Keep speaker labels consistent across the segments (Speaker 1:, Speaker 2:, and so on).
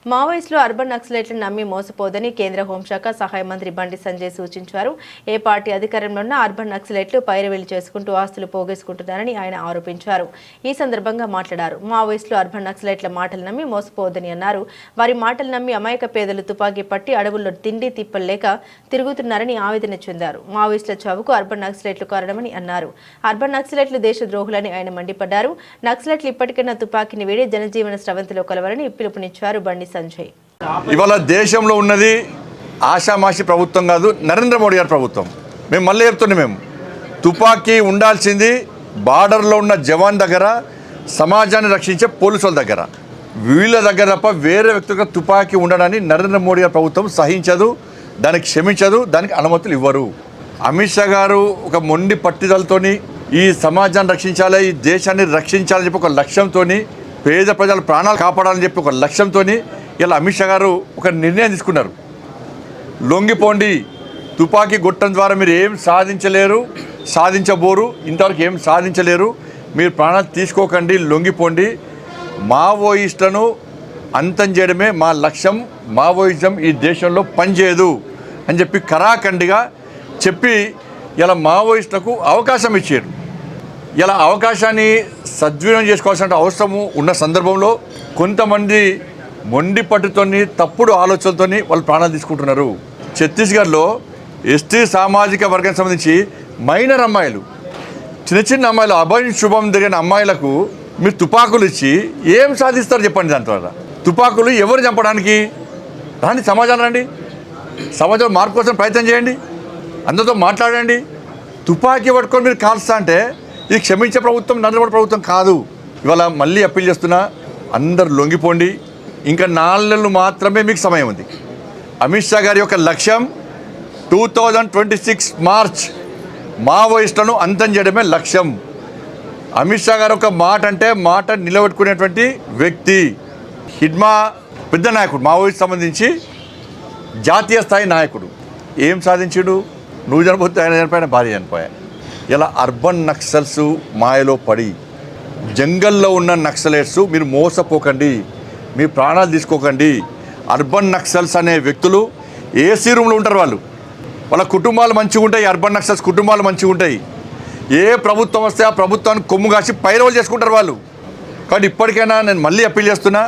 Speaker 1: మావోయిస్టులు అర్బన్ నక్సలైట్లను నమ్మి మోసపోదని కేంద్ర హోంశాఖ సహాయ మంత్రి బండి సంజయ్ సూచించారు. ఏ పార్టీ అధికారంలో ఉన్న అర్బన్ నక్సలైట్లు పైరవీలు చేసుకుంటూ ఆస్తులు పోగేసుకుంటున్నారని ఆయన ఆరోపించారు. ఈ సందర్భంగా మాట్లాడారు. మావోయిస్టులు అర్బన్ నక్సలైట్ల మాటలు నమ్మి మోసపోవద్దని అన్నారు. వారి మాటలు నమ్మి అమాయక పేదలు తుపాకీ పట్టి అడవుల్లో తిండి తిప్పలేక తిరుగుతున్నారని ఆవేదన చెందారు. మావోయిస్టుల చావుకు అర్బన్ నక్సలైట్లు కారణమని అన్నారు. అర్బన్ నక్సలైట్లు దేశద్రోహులని ఆయన మండిపడ్డారు. నక్సలైట్లు ఇప్పటికైనా తుపాకీని వేడి జనజీవన స్రవంతిలో కలవాలని పిలుపునిచ్చారు బండి సంజయ్.
Speaker 2: ఇవాళ దేశంలో ఉన్నది ఆషామాషి ప్రభుత్వం కాదు, నరేంద్ర మోడీ గారి ప్రభుత్వం. మేము మళ్ళీ చెప్తున్నాం, మేము తుపాకీ ఉండాల్సింది బార్డర్లో ఉన్న జవాన్ దగ్గర, సమాజాన్ని రక్షించే పోలీసుల దగ్గర, వీళ్ళ దగ్గర తప్ప వేరే వ్యక్తులకు తుపాకీ ఉండడాన్ని నరేంద్ర మోడీ గారి ప్రభుత్వం సహించదు, దానికి క్షమించదు, దానికి అనుమతులు ఇవ్వరు. అమిత్ షా గారు ఒక మొండి పట్టుదలతోని ఈ సమాజాన్ని రక్షించాలి, ఈ దేశాన్ని రక్షించాలని చెప్పి ఒక లక్ష్యంతో, పేద ప్రజల ప్రాణాలు కాపాడాలని చెప్పి ఒక లక్ష్యంతో ఇలా అమిత్ షా గారు ఒక నిర్ణయం తీసుకున్నారు. లొంగిపోండి, తుపాకీ గొట్టం ద్వారా మీరు ఏం సాధించలేరు, సాధించబోరు, ఇంతవరకు ఏం సాధించలేరు, మీరు ప్రాణాలు తీసుకోకండి, లొంగిపోండి, మావోయిస్టులను అంతం చేయడమే మా లక్ష్యం, మావోయిజం ఈ దేశంలో పనిచేయదు అని చెప్పి కరాఖండిగా చెప్పి ఇలా మావోయిస్టులకు అవకాశం ఇచ్చారు. ఇలా అవకాశాన్ని సద్వినియోగం చేసుకోవాల్సిన అవసరము ఉన్న సందర్భంలో కొంతమంది మొండి పట్టుతోని తప్పుడు ఆలోచనలతోని వాళ్ళు ప్రాణాలు తీసుకుంటున్నారు. ఛత్తీస్గఢ్లో ఎస్టీ సామాజిక వర్గానికి సంబంధించి మైనర్ అమ్మాయిలు, చిన్న చిన్న అమ్మాయిలు, అభయం శుభం జరిగిన అమ్మాయిలకు మీరు తుపాకులు ఇచ్చి ఏం సాధిస్తారు చెప్పండి. దాని ద్వారా తుపాకులు ఎవరు చంపడానికి? రండి, సమాజం రండి, సమాజంలో మార్పు కోసం ప్రయత్నం చేయండి, అందరితో మాట్లాడండి. తుపాకీ పట్టుకొని మీరు కాల్స్తా అంటే ఇది క్షమించే ప్రభుత్వం నరేంద్ర మోడీ ప్రభుత్వం కాదు. ఇవాళ మళ్ళీ అప్పీల్ చేస్తున్నా, అందరు లొంగిపోండి. ఇంకా 4 నెలలు మాత్రమే మీకు సమయం ఉంది. అమిత్ షా గారి యొక్క లక్ష్యం 2026 మార్చ్ మావోయిస్టులను అంతం చేయడమే లక్ష్యం. అమిత్ షా గారు ఒక మాట అంటే మాట నిలబెట్టుకునేటువంటి వ్యక్తి. హిడ్మా పెద్ద నాయకుడు, మావోయిస్ట్ సంబంధించి జాతీయ స్థాయి నాయకుడు. ఏం సాధించాడు? నువ్వు చనిపోతే ఆయన చనిపోయిన, భార్య చనిపోయా. ఇలా అర్బన్ నక్సల్స్ మాయలో పడి, జంగల్లో ఉన్న నక్సలైట్స్ మీరు మోసపోకండి, మీ ప్రాణాలు తీసుకోకండి. అర్బన్ నక్సల్స్ అనే వ్యక్తులు ఏసీ రూమ్లో ఉంటారు. వాళ్ళ కుటుంబాలు మంచిగా ఉంటాయి. అర్బన్ నక్సల్స్ కుటుంబాలు మంచిగా ఉంటాయి. ఏ ప్రభుత్వం వస్తే ఆ ప్రభుత్వాన్ని కొమ్ము కాసి పైరవలు చేసుకుంటారు వాళ్ళు. కాబట్టి ఇప్పటికైనా నేను మళ్ళీ అప్పీల్ చేస్తున్నా,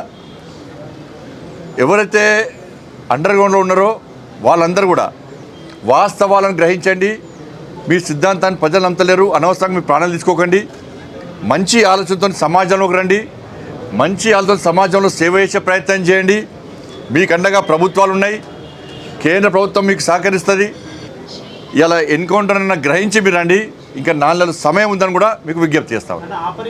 Speaker 2: ఎవరైతే అండర్ గ్రౌండ్లో ఉన్నారో వాళ్ళందరూ కూడా వాస్తవాలను గ్రహించండి. మీ సిద్ధాంతాన్ని ప్రజలు నమ్మలేరు, అనవసరంగా మీ ప్రాణాలు తీసుకోకండి. మంచి ఆలోచనతో సమాజంలోకి రండి, మంచి ఆలోచన సమాజంలో సేవ చేసే ప్రయత్నం చేయండి. మీకు అండగా ప్రభుత్వాలు ఉన్నాయి, కేంద్ర ప్రభుత్వం మీకు సహకరిస్తుంది. ఇలా ఎన్కౌంటర్ అన్న గ్రహించి మీరు రండి. ఇంకా 4 నెలల సమయం ఉందని కూడా మీకు విజ్ఞప్తి చేస్తాం.